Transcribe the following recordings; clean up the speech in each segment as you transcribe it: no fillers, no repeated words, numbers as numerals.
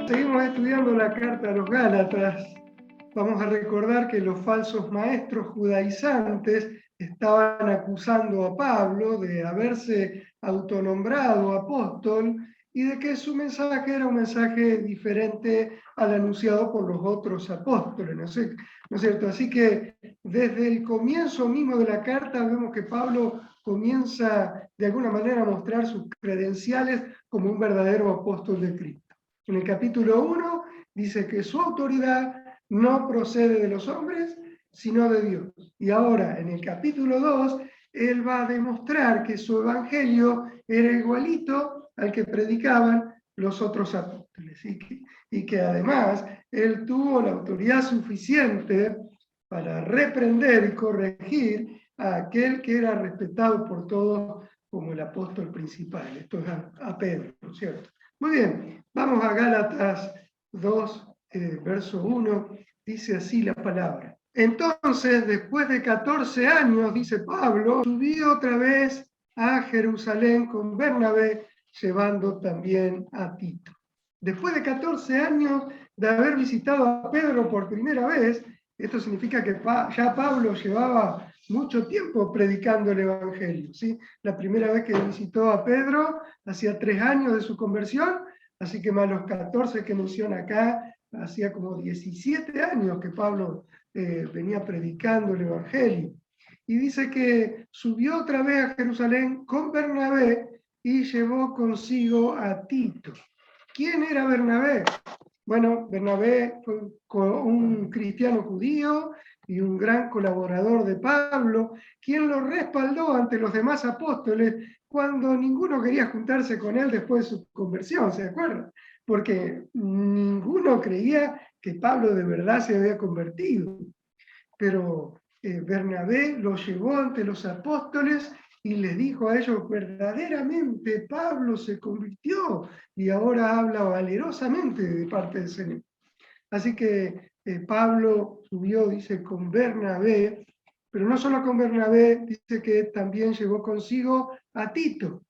Seguimos estudiando la carta a los Gálatas. Vamos a recordar que los falsos maestros judaizantes estaban acusando a Pablo de haberse autonombrado apóstol y de que su mensaje era un mensaje diferente al anunciado por los otros apóstoles, ¿no es cierto? Así que desde el comienzo mismo de la carta vemos que Pablo comienza de alguna manera a mostrar sus credenciales como un verdadero apóstol de Cristo. En el capítulo 1 dice que su autoridad no procede de los hombres, sino de Dios. Y ahora, en el capítulo 2, él va a demostrar que su evangelio era igualito al que predicaban los otros apóstoles. Y que además él tuvo la autoridad suficiente para reprender y corregir a aquel que era respetado por todos como el apóstol principal. Esto es a Pedro, ¿no es cierto? Muy bien, vamos a Gálatas 2, verso 1, dice así la palabra. Entonces, después de 14 años, dice Pablo, subí otra vez a Jerusalén con Bernabé, llevando también a Tito. Después de 14 años de haber visitado a Pedro por primera vez, esto significa que ya Pablo llevaba mucho tiempo predicando el Evangelio, ¿sí? La primera vez que visitó a Pedro, hacía 3 años de su conversión, así que más los 14 que menciona acá, hacía como 17 años que Pablo venía predicando el Evangelio. Y dice que subió otra vez a Jerusalén con Bernabé y llevó consigo a Tito. ¿Quién era Bernabé? Bueno, Bernabé fue un cristiano judío y un gran colaborador de Pablo, quien lo respaldó ante los demás apóstoles cuando ninguno quería juntarse con él después de su conversión, ¿se acuerdan? Porque ninguno creía que Pablo de verdad se había convertido. Pero Bernabé lo llevó ante los apóstoles y les dijo a ellos, verdaderamente Pablo se convirtió y ahora habla valerosamente de parte del Señor. Así que Pablo subió, dice, con Bernabé, pero no solo con Bernabé, dice que también llevó consigo a Tito.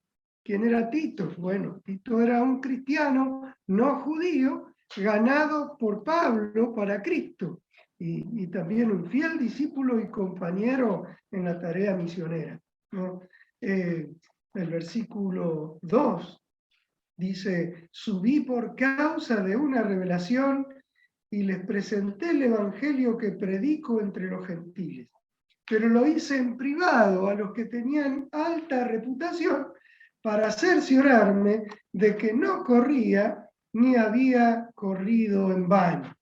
¿Quién era Tito? Bueno, Tito era un cristiano no judío ganado por Pablo para Cristo y también un fiel discípulo y compañero en la tarea misionera, ¿no? El versículo 2 dice, subí por causa de una revelación y les presenté el evangelio que predico entre los gentiles. Pero lo hice en privado a los que tenían alta reputación para cerciorarme de que no corría ni había corrido en vano.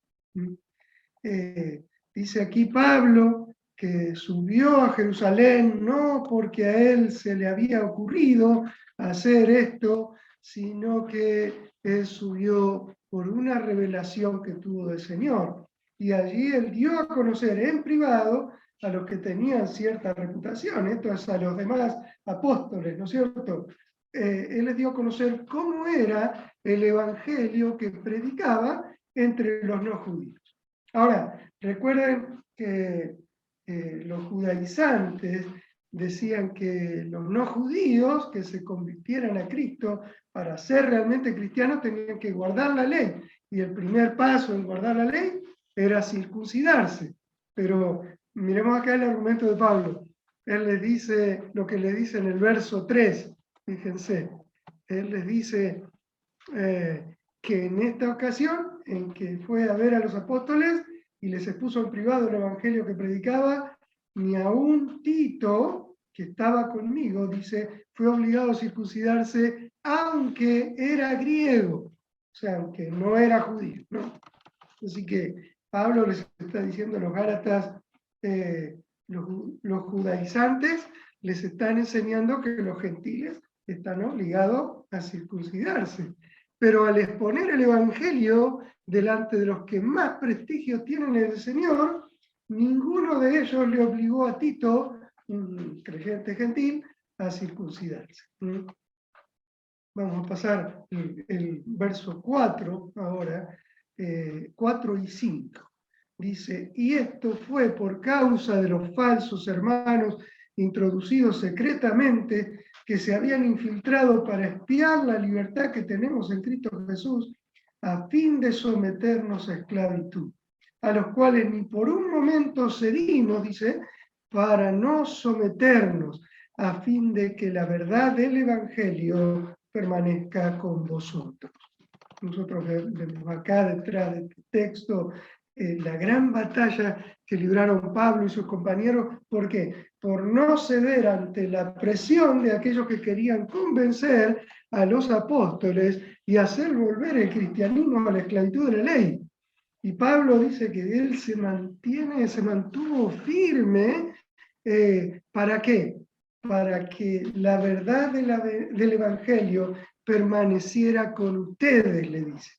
Dice aquí Pablo que subió a Jerusalén no porque a él se le había ocurrido hacer esto, sino que él subió por una revelación que tuvo del Señor. Y allí él dio a conocer en privado a los que tenían cierta reputación, esto es a los demás apóstoles, ¿no es cierto? Él les dio a conocer cómo era el evangelio que predicaba entre los no judíos. Ahora, recuerden que los judaizantes decían que los no judíos que se convirtieran a Cristo para ser realmente cristianos tenían que guardar la ley. Y el primer paso en guardar la ley era circuncidarse. Pero miremos acá el argumento de Pablo. Él les dice lo que le dice en el verso 3. Fíjense. Él les dice que en esta ocasión, en que fue a ver a los apóstoles y les expuso en privado el evangelio que predicaba, ni aún Tito, que estaba conmigo, dice, fue obligado a circuncidarse, aunque era griego, o sea, aunque no era judío, ¿no? Así que Pablo les está diciendo a los Gálatas, los judaizantes les están enseñando que los gentiles están obligados a circuncidarse. Pero al exponer el Evangelio delante de los que más prestigio tienen en el Señor, ninguno de ellos le obligó a Tito, un creyente gentil, a circuncidarse. Vamos a pasar el verso 4 ahora, 4 y 5. Dice, y esto fue por causa de los falsos hermanos introducidos secretamente que se habían infiltrado para espiar la libertad que tenemos en Cristo Jesús a fin de someternos a esclavitud, a los cuales ni por un momento cedimos, dice, para no someternos, a fin de que la verdad del Evangelio permanezca con vosotros. Nosotros vemos acá detrás de este texto la gran batalla que libraron Pablo y sus compañeros. ¿Por qué? Por no ceder ante la presión de aquellos que querían convencer a los apóstoles y hacer volver el cristianismo a la esclavitud de la ley. Y Pablo dice que él se mantuvo firme. ¿Para qué? Para que la verdad del Evangelio permaneciera con ustedes, le dice.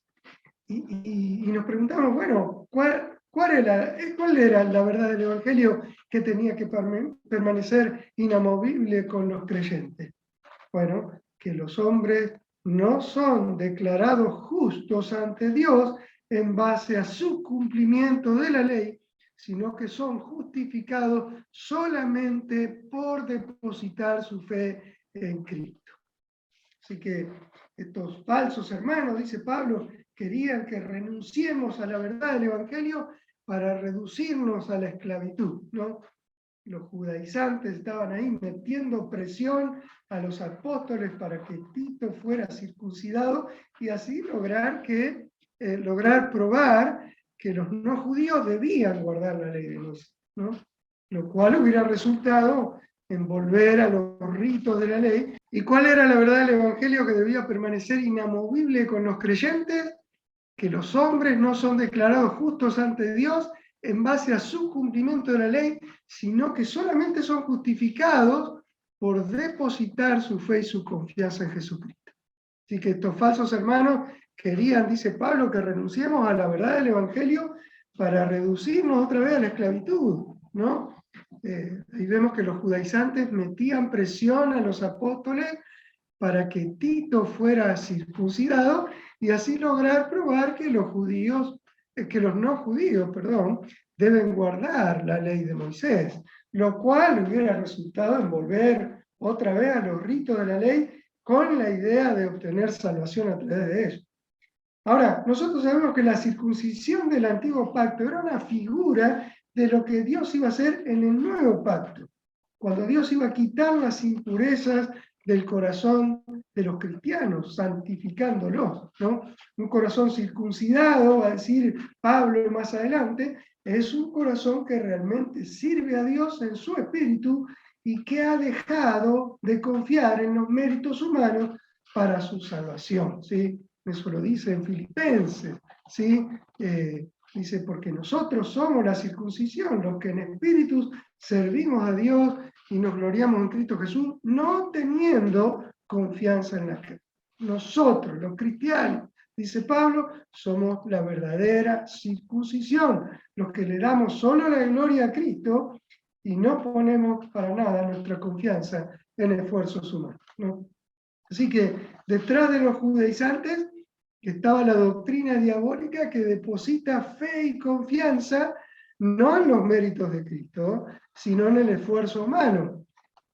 Y nos preguntamos, bueno, ¿cuál era la verdad del Evangelio que tenía que permanecer inamovible con los creyentes? Bueno, que los hombres no son declarados justos ante Dios en base a su cumplimiento de la ley, sino que son justificados solamente por depositar su fe en Cristo. Así que estos falsos hermanos, dice Pablo, querían que renunciemos a la verdad del Evangelio para reducirnos a la esclavitud, ¿no? Los judaizantes estaban ahí metiendo presión a los apóstoles para que Tito fuera circuncidado y así lograr probar que los no judíos debían guardar la ley de Moisés, ¿no? Lo cual hubiera resultado en volver a los ritos de la ley. ¿Y cuál era la verdad del Evangelio que debía permanecer inamovible con los creyentes? Que los hombres no son declarados justos ante Dios en base a su cumplimiento de la ley, sino que solamente son justificados por depositar su fe y su confianza en Jesucristo. Así que estos falsos hermanos querían, dice Pablo, que renunciemos a la verdad del Evangelio para reducirnos otra vez a la esclavitud, ¿no? Ahí vemos que los judaizantes metían presión a los apóstoles para que Tito fuera circuncidado y así lograr probar que los no judíos, deben guardar la ley de Moisés, lo cual hubiera resultado en volver otra vez a los ritos de la ley con la idea de obtener salvación a través de ellos. Ahora, nosotros sabemos que la circuncisión del antiguo pacto era una figura de lo que Dios iba a hacer en el nuevo pacto, cuando Dios iba a quitar las impurezas del corazón de los cristianos, santificándolos, ¿no? Un corazón circuncidado, va a decir Pablo más adelante, es un corazón que realmente sirve a Dios en su espíritu y que ha dejado de confiar en los méritos humanos para su salvación, ¿sí? Eso lo dice en Filipenses, ¿sí? Dice, porque nosotros somos la circuncisión, los que en espíritu servimos a Dios y nos gloriamos en Cristo Jesús, no teniendo confianza en la carne. Nosotros, los cristianos, dice Pablo, somos la verdadera circuncisión, los que le damos solo la gloria a Cristo y no ponemos para nada nuestra confianza en esfuerzos humanos, ¿no? Así que detrás de los judaizantes estaba la doctrina diabólica que deposita fe y confianza no en los méritos de Cristo, sino en el esfuerzo humano,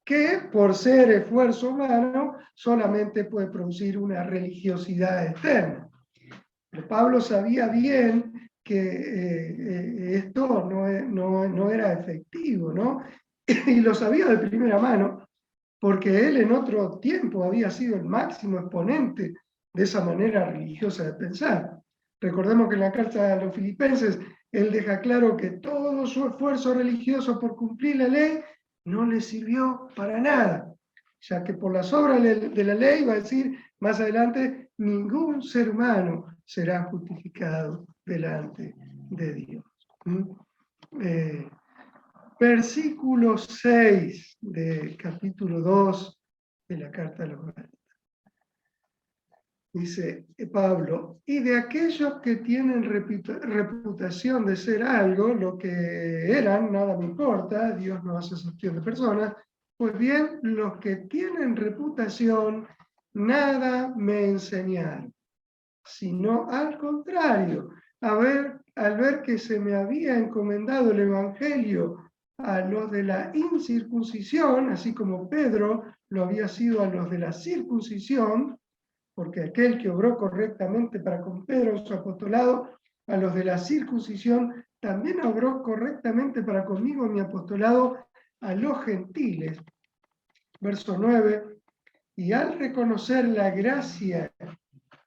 que por ser esfuerzo humano solamente puede producir una religiosidad externa. Pero Pablo sabía bien que esto no era efectivo, ¿no? Y lo sabía de primera mano, porque él en otro tiempo había sido el máximo exponente de esa manera religiosa de pensar. Recordemos que en la carta a los filipenses él deja claro que todo su esfuerzo religioso por cumplir la ley no le sirvió para nada, ya que por las obras de la ley, va a decir más adelante, ningún ser humano será justificado delante de Dios. Versículo 6 del capítulo 2 de la carta a los Gálatas. Dice Pablo, y de aquellos que tienen reputación de ser algo, lo que eran, nada me importa, Dios no hace excepción de personas, pues bien, los que tienen reputación, nada me enseñaron, sino al contrario, al ver que se me había encomendado el Evangelio a los de la incircuncisión, así como Pedro lo había sido a los de la circuncisión, porque aquel que obró correctamente para con Pedro en su apostolado, a los de la circuncisión, también obró correctamente para conmigo en mi apostolado a los gentiles. Verso 9, y al reconocer la gracia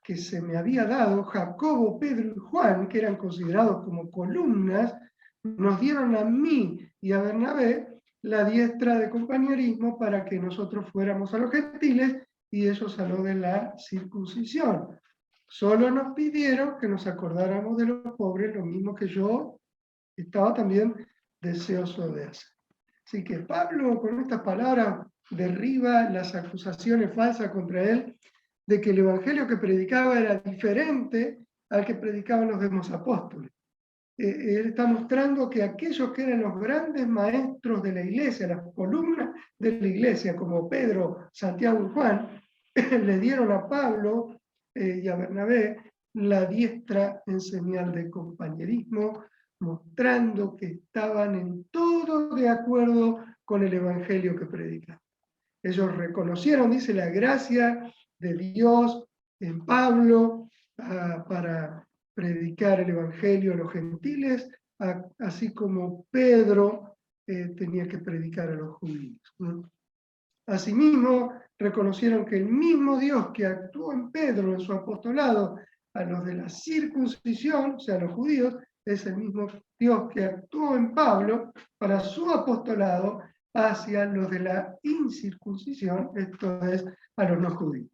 que se me había dado, Jacobo, Pedro y Juan, que eran considerados como columnas, nos dieron a mí y a Bernabé la diestra de compañerismo para que nosotros fuéramos a los gentiles y ellos a lo de la circuncisión. Solo nos pidieron que nos acordáramos de los pobres, lo mismo que yo estaba también deseoso de hacer. Así que Pablo, con estas palabras, derriba las acusaciones falsas contra él de que el evangelio que predicaba era diferente al que predicaban los demás apóstoles. Él está mostrando que aquellos que eran los grandes maestros de la iglesia, las columnas de la iglesia, como Pedro, Santiago y Juan, le dieron a Pablo y a Bernabé la diestra en señal de compañerismo, mostrando que estaban en todo de acuerdo con el evangelio que predicaban. Ellos reconocieron, dice, la gracia de Dios en Pablo para predicar el evangelio a los gentiles, así como Pedro tenía que predicar a los judíos, ¿no? Asimismo, reconocieron que el mismo Dios que actuó en Pedro en su apostolado a los de la circuncisión, o sea, a los judíos, es el mismo Dios que actuó en Pablo para su apostolado hacia los de la incircuncisión, esto es, a los no judíos.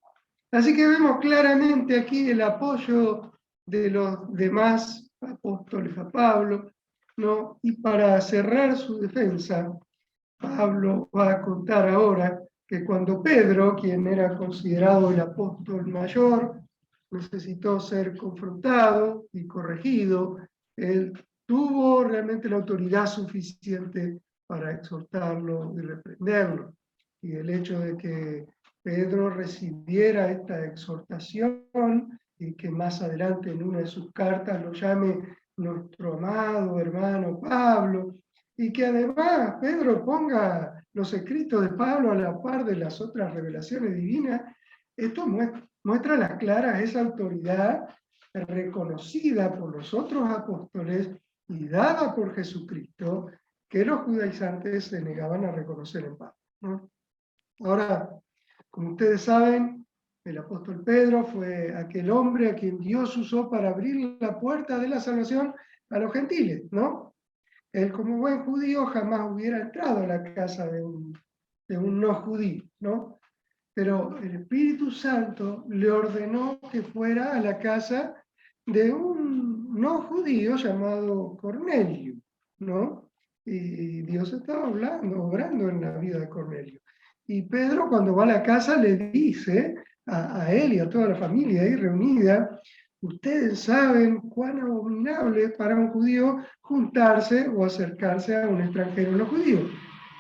Así que vemos claramente aquí el apoyo de los demás apóstoles a Pablo, ¿no? Y para cerrar su defensa, Pablo va a contar ahora que cuando Pedro, quien era considerado el apóstol mayor, necesitó ser confrontado y corregido, él tuvo realmente la autoridad suficiente para exhortarlo y reprenderlo. Y el hecho de que Pedro recibiera esta exhortación y que más adelante en una de sus cartas lo llame nuestro amado hermano Pablo, y que además Pedro ponga los escritos de Pablo a la par de las otras revelaciones divinas, esto muestra a las claras esa autoridad reconocida por los otros apóstoles y dada por Jesucristo, que los judaizantes se negaban a reconocer en Pablo, ¿no? Ahora, como ustedes saben, el apóstol Pedro fue aquel hombre a quien Dios usó para abrir la puerta de la salvación a los gentiles, ¿no? Él, como buen judío, jamás hubiera entrado a la casa de un no judío, ¿no? Pero el Espíritu Santo le ordenó que fuera a la casa de un no judío llamado Cornelio, ¿no? Y Dios estaba obrando en la vida de Cornelio. Y Pedro, cuando va a la casa, le dice a él y a toda la familia ahí reunida: ustedes saben cuán abominable es para un judío juntarse o acercarse a un extranjero no judío.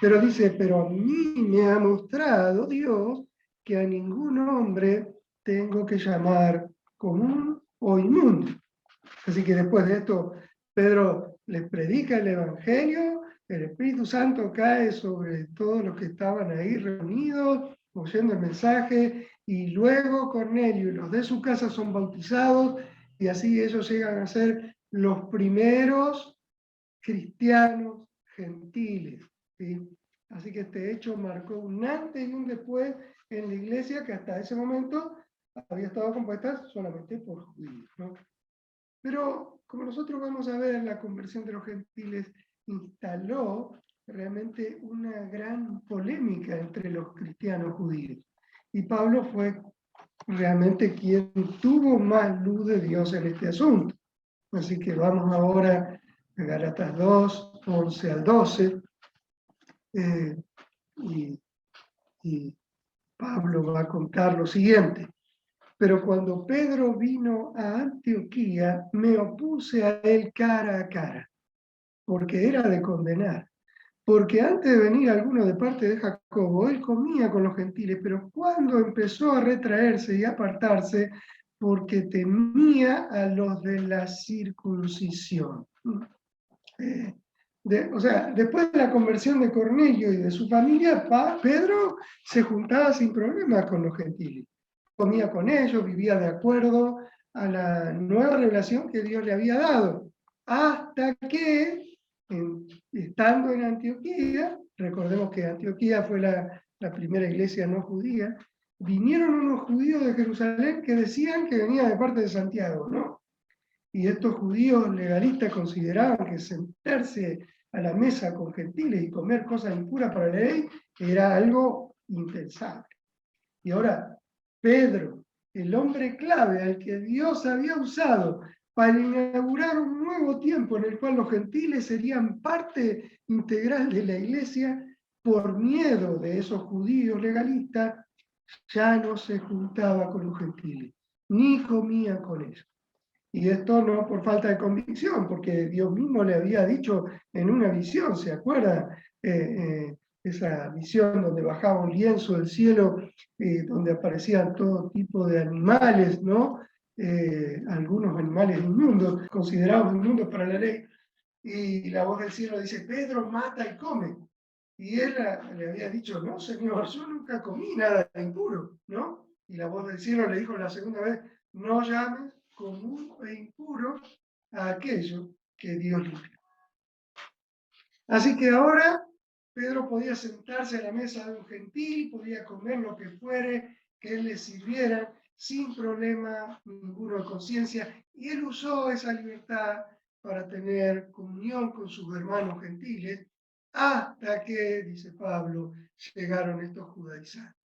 Pero dice, pero a mí me ha mostrado Dios que a ningún hombre tengo que llamar común o inmundo. Así que después de esto, Pedro les predica el Evangelio, el Espíritu Santo cae sobre todos los que estaban ahí reunidos, oyendo el mensaje, y luego Cornelio y los de su casa son bautizados, y así ellos llegan a ser los primeros cristianos gentiles, ¿sí? Así que este hecho marcó un antes y un después en la iglesia, que hasta ese momento había estado compuesta solamente por judíos, ¿no? Pero como nosotros vamos a ver, la conversión de los gentiles instaló realmente una gran polémica entre los cristianos judíos. Y Pablo fue realmente quien tuvo más luz de Dios en este asunto. Así que vamos ahora a Gálatas 2, 11 al 12. Y Pablo va a contar lo siguiente. Pero cuando Pedro vino a Antioquía, me opuse a él cara a cara, porque era de condenar. Porque antes de venir alguno de parte de Jacobo, él comía con los gentiles, pero cuando empezó a retraerse y apartarse, porque temía a los de la circuncisión. O sea, después de la conversión de Cornelio y de su familia, Pedro se juntaba sin problema con los gentiles. comía con ellos, vivía de acuerdo a la nueva revelación que Dios le había dado. Hasta que, estando en Antioquía, recordemos que Antioquía fue la primera iglesia no judía, vinieron unos judíos de Jerusalén que decían que venían de parte de Santiago, ¿no? Y estos judíos legalistas consideraban que sentarse a la mesa con gentiles y comer cosas impuras para la ley era algo impensable. Y ahora, Pedro, el hombre clave al que Dios había usado para inaugurar un nuevo tiempo en el cual los gentiles serían parte integral de la iglesia, por miedo de esos judíos legalistas, ya no se juntaba con los gentiles, ni comía con ellos. Y esto no por falta de convicción, porque Dios mismo le había dicho en una visión, ¿se acuerda? Esa visión donde bajaba un lienzo del cielo, donde aparecían todo tipo de animales, ¿no? Algunos animales inmundos, considerados inmundos para la ley, y la voz del cielo dice, Pedro, mata y come. Y él le había dicho, no, Señor, yo nunca comí nada impuro, ¿no? Y la voz del cielo le dijo la segunda vez, no llames común e impuro a aquello que Dios limpia. Así que ahora Pedro podía sentarse a la mesa de un gentil, podía comer lo que fuere que él le sirviera sin problema ninguno de conciencia, y él usó esa libertad para tener comunión con sus hermanos gentiles, hasta que, dice Pablo, llegaron estos judaizantes.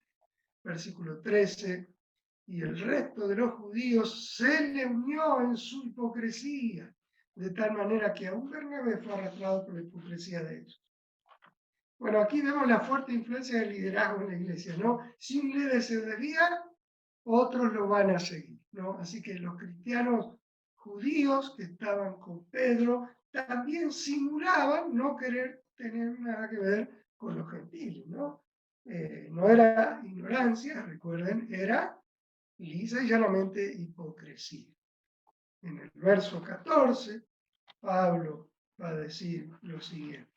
Versículo 13, y el resto de los judíos se le unió en su hipocresía, de tal manera que aún Bernabé fue arrastrado por la hipocresía de ellos. Bueno, aquí vemos la fuerte influencia del liderazgo en la iglesia, ¿no? Si un líder se desvía, otros lo van a seguir, ¿no? Así que los cristianos judíos que estaban con Pedro también simulaban no querer tener nada que ver con los gentiles, ¿no? No era ignorancia, recuerden, era lisa y llanamente hipocresía. En el verso 14, Pablo va a decir lo siguiente.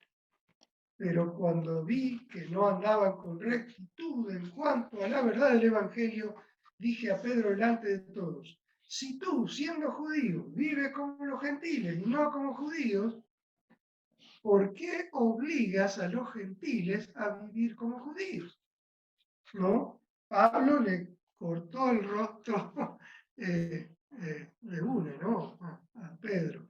Pero cuando vi que no andaban con rectitud en cuanto a la verdad del Evangelio, dije a Pedro delante de todos, si tú, siendo judío, vives como los gentiles y no como judíos, ¿por qué obligas a los gentiles a vivir como judíos? ¿No? Pablo le cortó el rostro de una, ¿no? A Pedro.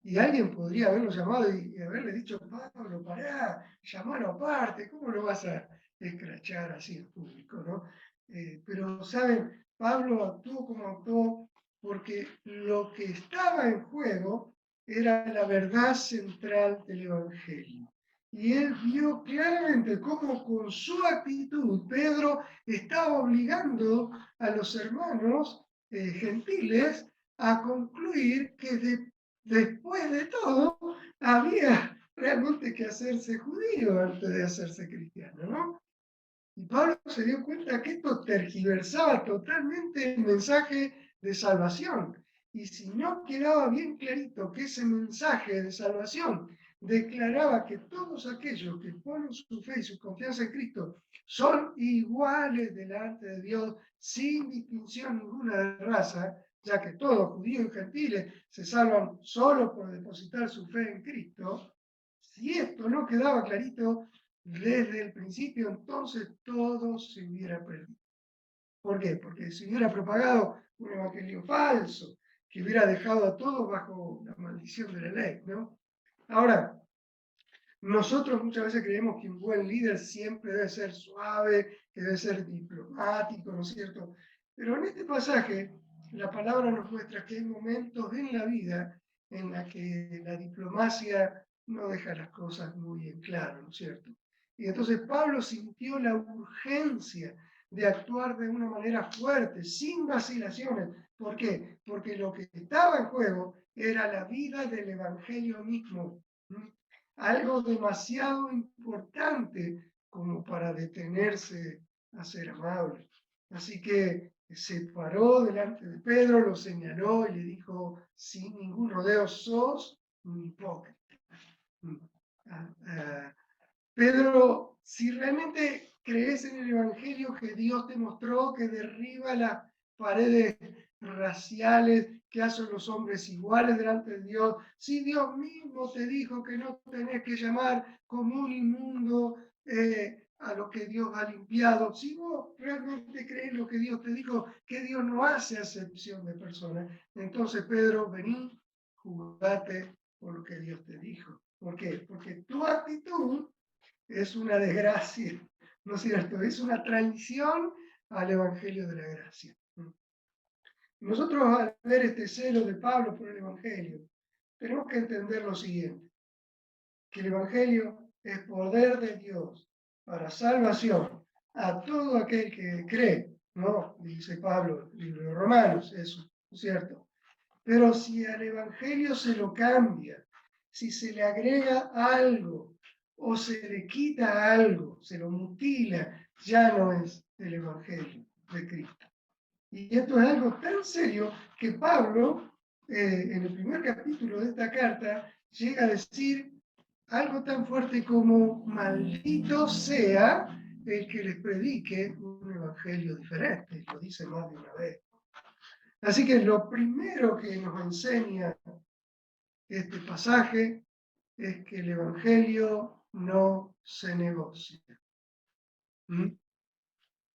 Y alguien podría haberlo llamado y haberle dicho, Pablo, pará, llamalo aparte, ¿cómo lo vas a escrachar así en público, ¿no? Pero, ¿saben? Pablo actuó como actuó porque lo que estaba en juego era la verdad central del Evangelio. Y él vio claramente cómo con su actitud Pedro estaba obligando a los hermanos gentiles a concluir que después de todo había realmente que hacerse judío antes de hacerse cristiano, ¿no? Y Pablo se dio cuenta que esto tergiversaba totalmente el mensaje de salvación. Y si no quedaba bien clarito que ese mensaje de salvación declaraba que todos aquellos que ponen su fe y su confianza en Cristo son iguales delante de Dios sin distinción ninguna de raza, ya que todos, judíos y gentiles, se salvan solo por depositar su fe en Cristo, si esto no quedaba clarito, desde el principio, entonces todo se hubiera perdido. ¿Por qué? Porque se hubiera propagado un evangelio falso, que hubiera dejado a todos bajo la maldición de la ley, ¿no? Ahora, nosotros muchas veces creemos que un buen líder siempre debe ser suave, que debe ser diplomático, ¿no es cierto? Pero en este pasaje, la palabra nos muestra que hay momentos en la vida en la que la diplomacia no deja las cosas muy en claro, ¿no es cierto? Y entonces Pablo sintió la urgencia de actuar de una manera fuerte, sin vacilaciones. ¿Por qué? Porque lo que estaba en juego era la vida del evangelio mismo. Algo demasiado importante como para detenerse a ser amable. Así que se paró delante de Pedro, lo señaló y le dijo, sin ningún rodeo, sos un hipócrita. Pedro, si realmente crees en el Evangelio que Dios te mostró que derriba las paredes raciales, que hacen los hombres iguales delante de Dios. Si Dios mismo te dijo que no tenés que llamar como un inmundo a lo que Dios ha limpiado, si vos realmente crees lo que Dios te dijo, que Dios no hace acepción de personas, entonces Pedro, vení, jugate por lo que Dios te dijo. ¿Por qué? Porque tu actitud es una desgracia, ¿no es cierto? Es una traición al Evangelio de la gracia. Nosotros, al ver este celo de Pablo por el Evangelio, tenemos que entender lo siguiente, que el Evangelio es poder de Dios para salvación a todo aquel que cree, ¿no? Dice Pablo, libro de Romanos, eso, ¿no es cierto? Pero si al Evangelio se lo cambia, si se le agrega algo o se le quita algo, se lo mutila, ya no es el Evangelio de Cristo. Y esto es algo tan serio que Pablo, en el primer capítulo de esta carta, llega a decir algo tan fuerte como maldito sea el que les predique un evangelio diferente. Lo dice más de una vez. Así que lo primero que nos enseña este pasaje es que el evangelio no se negocia. ¿Mm?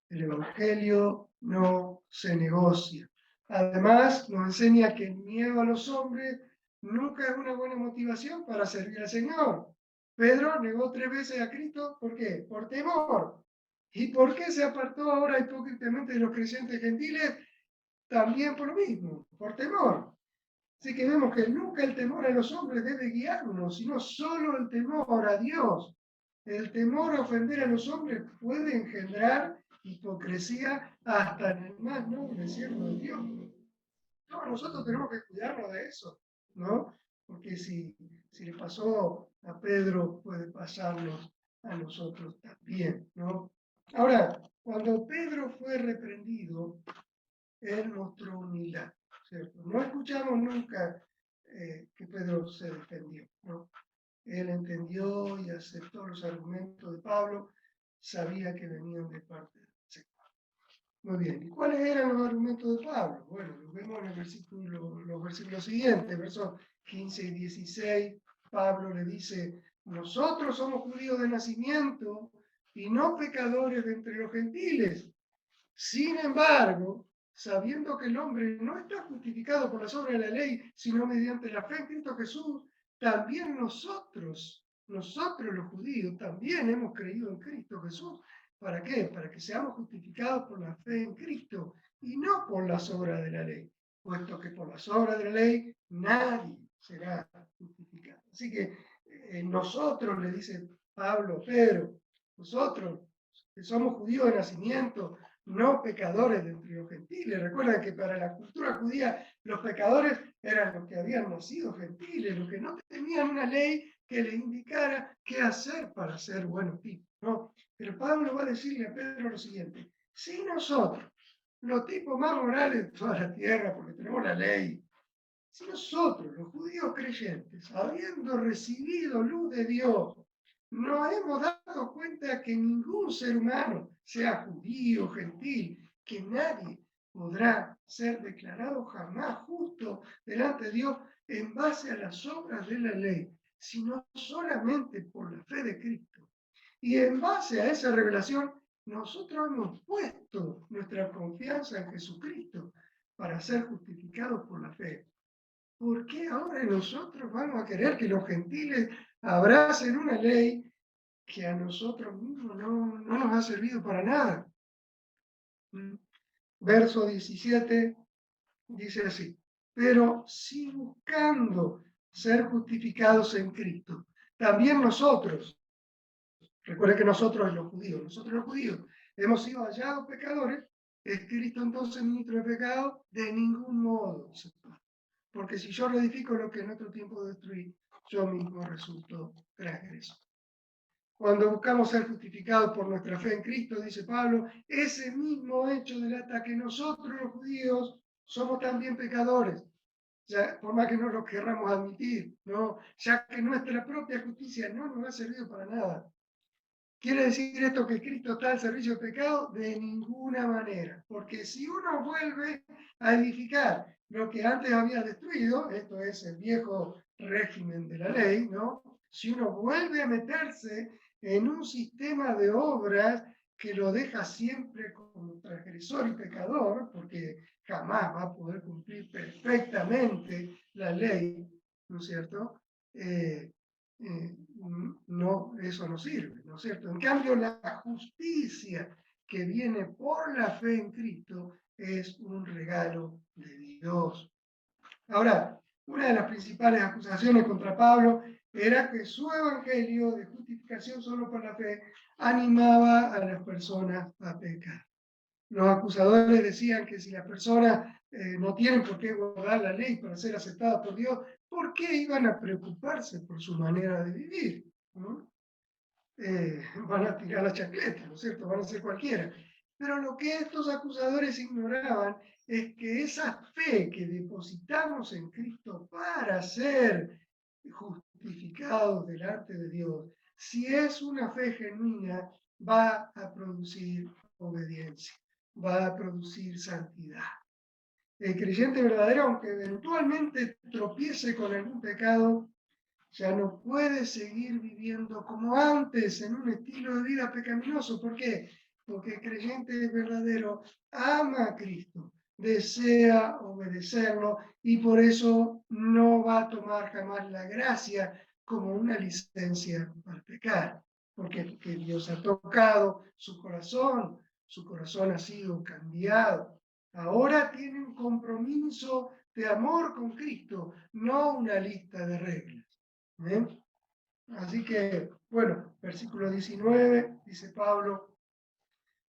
El evangelio no se negocia. Además, nos enseña que el miedo a los hombres nunca es una buena motivación para servir al Señor. Pedro negó 3 veces a Cristo, ¿por qué? Por temor. ¿Y por qué se apartó ahora hipócritamente de los creyentes gentiles? También por lo mismo, por temor. Así que vemos que nunca el temor a los hombres debe guiarnos, sino solo el temor a Dios. El temor a ofender a los hombres puede engendrar hipocresía hasta en el más noble siervo de Dios. No, nosotros tenemos que cuidarnos de eso, ¿no? Porque si le pasó a Pedro, puede pasarnos a nosotros también, ¿no? Ahora, cuando Pedro fue reprendido, él mostró humildad, ¿cierto? No escuchamos nunca que Pedro se defendió, ¿no? Él entendió y aceptó los argumentos de Pablo, sabía que venían de parte del Señor. Muy bien, ¿y cuáles eran los argumentos de Pablo? Bueno, los vemos en los versículos siguientes, versos 15 y 16. Pablo le dice, nosotros somos judíos de nacimiento y no pecadores de entre los gentiles. Sin embargo, sabiendo que el hombre no está justificado por las obras de la ley, sino mediante la fe en Cristo Jesús, también nosotros los judíos, también hemos creído en Cristo Jesús. ¿Para qué? Para que seamos justificados por la fe en Cristo y no por las obras de la ley, puesto que por las obras de la ley nadie será justificado. Así que nosotros, le dice Pablo, Pedro, nosotros que somos judíos de nacimiento, no pecadores de entre los gentiles. Recuerden que para la cultura judía los pecadores eran los que habían nacido gentiles, los que no tenían una ley que les indicara qué hacer para ser buenos tipos, ¿no? Pero Pablo va a decirle a Pedro lo siguiente, si nosotros, los tipos más morales de toda la tierra, porque tenemos la ley, si nosotros, los judíos creyentes, habiendo recibido luz de Dios, nos hemos dado cuenta que ningún ser humano, sea judío, gentil, que nadie podrá ser declarado jamás justo delante de Dios en base a las obras de la ley, sino solamente por la fe de Cristo. Y en base a esa revelación, nosotros hemos puesto nuestra confianza en Jesucristo para ser justificados por la fe. ¿Por qué ahora nosotros vamos a querer que los gentiles abracen una ley que a nosotros mismos no nos ha servido para nada? Verso 17 dice así, pero si buscando ser justificados en Cristo, también nosotros, recuerden que nosotros los judíos, hemos sido hallados pecadores, ¿es Cristo entonces ministro de pecado? De ningún modo, porque si yo reedifico lo que en otro tiempo destruí, yo mismo resulto transgresor. Cuando buscamos ser justificados por nuestra fe en Cristo, dice Pablo, ese mismo hecho delata que nosotros los judíos somos también pecadores, ya, por más que no lo querramos admitir, ¿no? Ya que nuestra propia justicia no nos ha servido para nada. ¿Quiere decir esto que Cristo está al servicio del pecado? De ninguna manera. Porque si uno vuelve a edificar lo que antes había destruido, esto es el viejo régimen de la ley, ¿no? Si uno vuelve a meterse en un sistema de obras que lo deja siempre como transgresor y pecador, porque jamás va a poder cumplir perfectamente la ley, ¿no es cierto? No, eso no sirve, ¿no es cierto? En cambio, la justicia que viene por la fe en Cristo es un regalo de Dios. Ahora, una de las principales acusaciones contra Pablo era que su evangelio de justificación solo por la fe animaba a las personas a pecar. Los acusadores decían que si las personas no tienen por qué guardar la ley para ser aceptadas por Dios, ¿por qué iban a preocuparse por su manera de vivir? ¿No? Van a tirar la chancleta, ¿no es cierto? Van a ser cualquiera. Pero lo que estos acusadores ignoraban es que esa fe que depositamos en Cristo para ser justificados delante de Dios, si es una fe genuina, va a producir obediencia, va a producir santidad. El creyente verdadero, aunque eventualmente tropiece con algún pecado, ya no puede seguir viviendo como antes en un estilo de vida pecaminoso. ¿Por qué? Porque el creyente verdadero ama a Cristo, desea obedecerlo y por eso no va a tomar jamás la gracia como una licencia para pecar. Porque Dios ha tocado su corazón ha sido cambiado. Ahora tiene un compromiso de amor con Cristo, no una lista de reglas. ¿Eh? Así que, bueno, versículo 19, dice Pablo,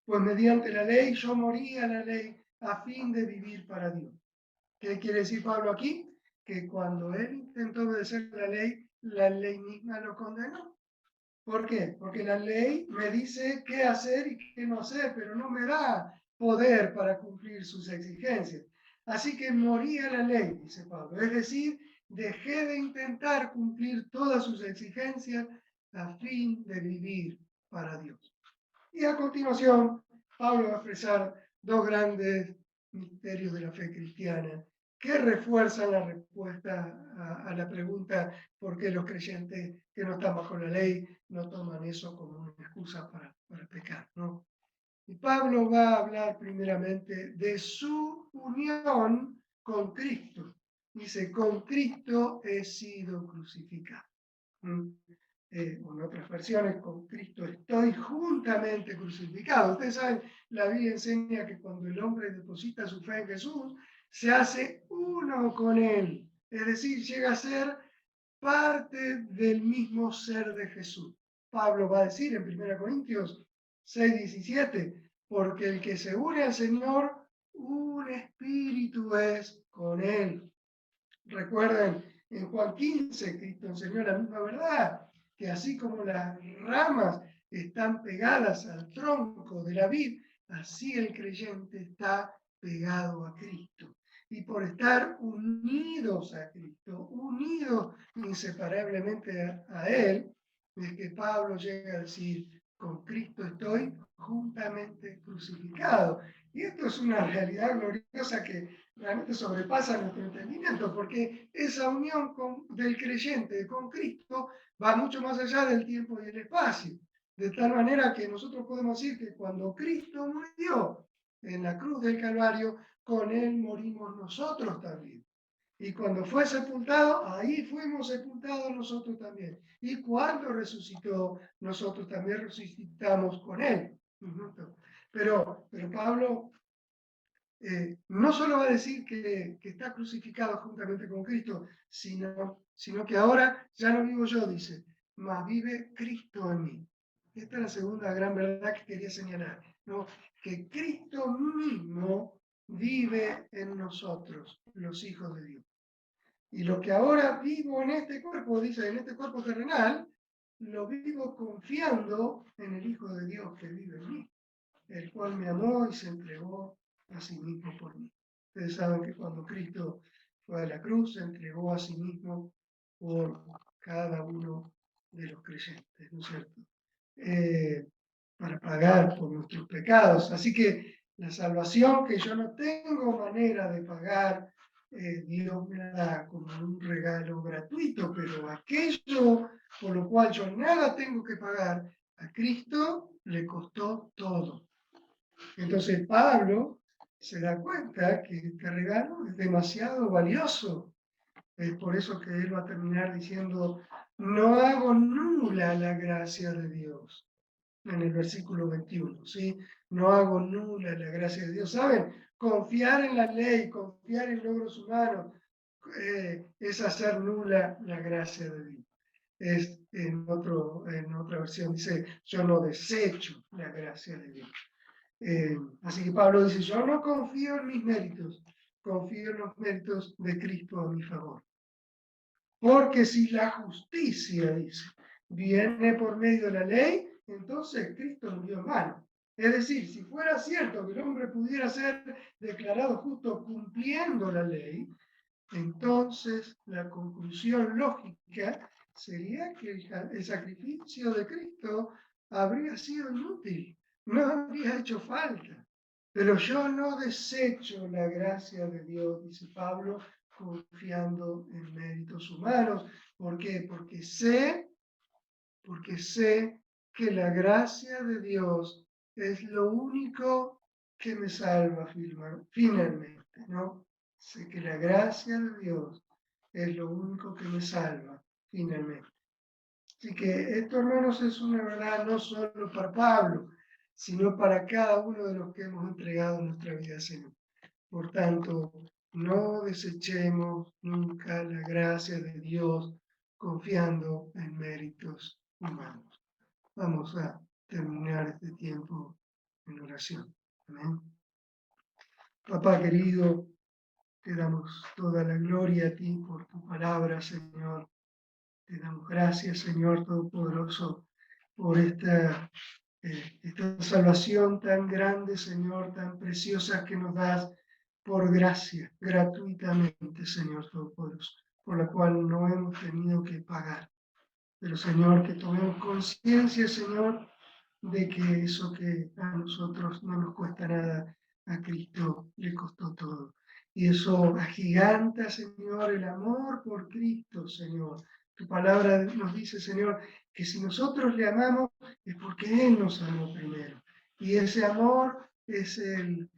pues mediante la ley yo morí a la ley a fin de vivir para Dios. ¿Qué quiere decir Pablo aquí? Que cuando él intentó obedecer la ley misma lo condenó. ¿Por qué? Porque la ley me dice qué hacer y qué no hacer, pero no me da poder para cumplir sus exigencias. Así que morí a la ley, dice Pablo. Es decir, dejé de intentar cumplir todas sus exigencias a fin de vivir para Dios. Y a continuación, Pablo va a expresar dos grandes misterios de la fe cristiana que refuerzan la respuesta a la pregunta por qué los creyentes que no están bajo la ley no toman eso como una excusa para pecar, ¿no? Y Pablo va a hablar primeramente de su unión con Cristo. Dice, con Cristo he sido crucificado. ¿Mm? En otras versiones, con Cristo estoy juntamente crucificado. Ustedes saben, la Biblia enseña que cuando el hombre deposita su fe en Jesús, se hace uno con Él. Es decir, llega a ser parte del mismo ser de Jesús. Pablo va a decir en 1 Corintios 6:17, porque el que se une al Señor, un espíritu es con Él. Recuerden, en Juan 15, Cristo enseñó la misma verdad, que así como las ramas están pegadas al tronco de la vid, así el creyente está pegado a Cristo. Y por estar unidos a Cristo, unidos inseparablemente a Él, es que Pablo llega a decir, con Cristo estoy juntamente crucificado. Y esto es una realidad gloriosa que realmente sobrepasa nuestro entendimiento, porque esa unión del creyente con Cristo va mucho más allá del tiempo y el espacio, de tal manera que nosotros podemos decir que cuando Cristo murió en la cruz del Calvario, con Él morimos nosotros también. Y cuando fue sepultado, ahí fuimos sepultados nosotros también. Y cuando resucitó, nosotros también resucitamos con Él. Pero Pablo no solo va a decir que está crucificado juntamente con Cristo, sino que ahora ya no vivo yo, dice, mas vive Cristo en mí. Esta es la segunda gran verdad que quería señalar, ¿no? Que Cristo mismo vive en nosotros, los hijos de Dios. Y lo que ahora vivo en este cuerpo, dice, en este cuerpo terrenal, lo vivo confiando en el Hijo de Dios que vive en mí, el cual me amó y se entregó a sí mismo por mí. Ustedes saben que cuando Cristo fue a la cruz, se entregó a sí mismo por cada uno de los creyentes, ¿no es cierto? para pagar por nuestros pecados. Así que la salvación que yo no tengo manera de pagar, Dios me la da como un regalo gratuito, pero aquello por lo cual yo nada tengo que pagar, a Cristo le costó todo. Entonces Pablo se da cuenta que este regalo es demasiado valioso. Es por eso que él va a terminar diciendo, no hago nula la gracia de Dios, en el versículo 21, ¿sí? No hago nula la gracia de Dios. ¿Saben? Confiar en la ley, confiar en logros humanos, es hacer nula la gracia de Dios. Es en otra versión dice, yo no desecho la gracia de Dios. Así que Pablo dice, yo no confío en mis méritos, confío en los méritos de Cristo a mi favor. Porque si la justicia, dice, viene por medio de la ley, entonces Cristo murió en vano. Es decir, si fuera cierto que el hombre pudiera ser declarado justo cumpliendo la ley, entonces la conclusión lógica sería que el sacrificio de Cristo habría sido inútil, no habría hecho falta. Pero yo no desecho la gracia de Dios, dice Pablo, confiando en méritos humanos. ¿Por qué? Porque sé que la gracia de Dios es lo único que me salva finalmente, ¿no? Sé que la gracia de Dios es lo único que me salva finalmente. Así que esto, hermanos, es una verdad no solo para Pablo, sino para cada uno de los que hemos entregado nuestra vida al Señor. Por tanto, no desechemos nunca la gracia de Dios confiando en méritos humanos. Vamos a terminar este tiempo en oración. Amén. Papá querido, te damos toda la gloria a ti por tu palabra, Señor. Te damos gracias, Señor Todopoderoso, por esta salvación tan grande, Señor, tan preciosa que nos das por gracia, gratuitamente, Señor Todopoderoso, por la cual no hemos tenido que pagar. Pero, Señor, que tomemos conciencia, Señor, de que eso que a nosotros no nos cuesta nada, a Cristo le costó todo. Y eso agiganta, Señor, el amor por Cristo, Señor. Tu palabra nos dice, Señor, que si nosotros le amamos es porque Él nos amó primero. Y ese amor es el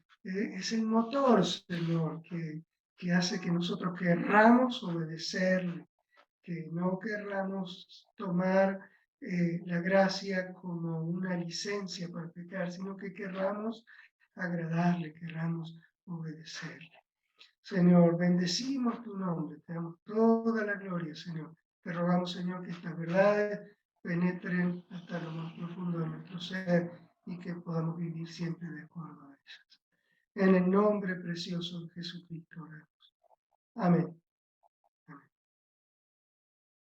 motor, Señor, que hace que nosotros querramos obedecerle, que no querramos tomar la gracia como una licencia para pecar, sino que querramos agradarle, querramos obedecerle. Señor, bendecimos tu nombre, te damos toda la gloria, Señor. Te rogamos, Señor, que estas verdades penetren hasta lo más profundo de nuestro ser y que podamos vivir siempre de acuerdo a ellas. En el nombre precioso de Jesucristo oramos. Amén.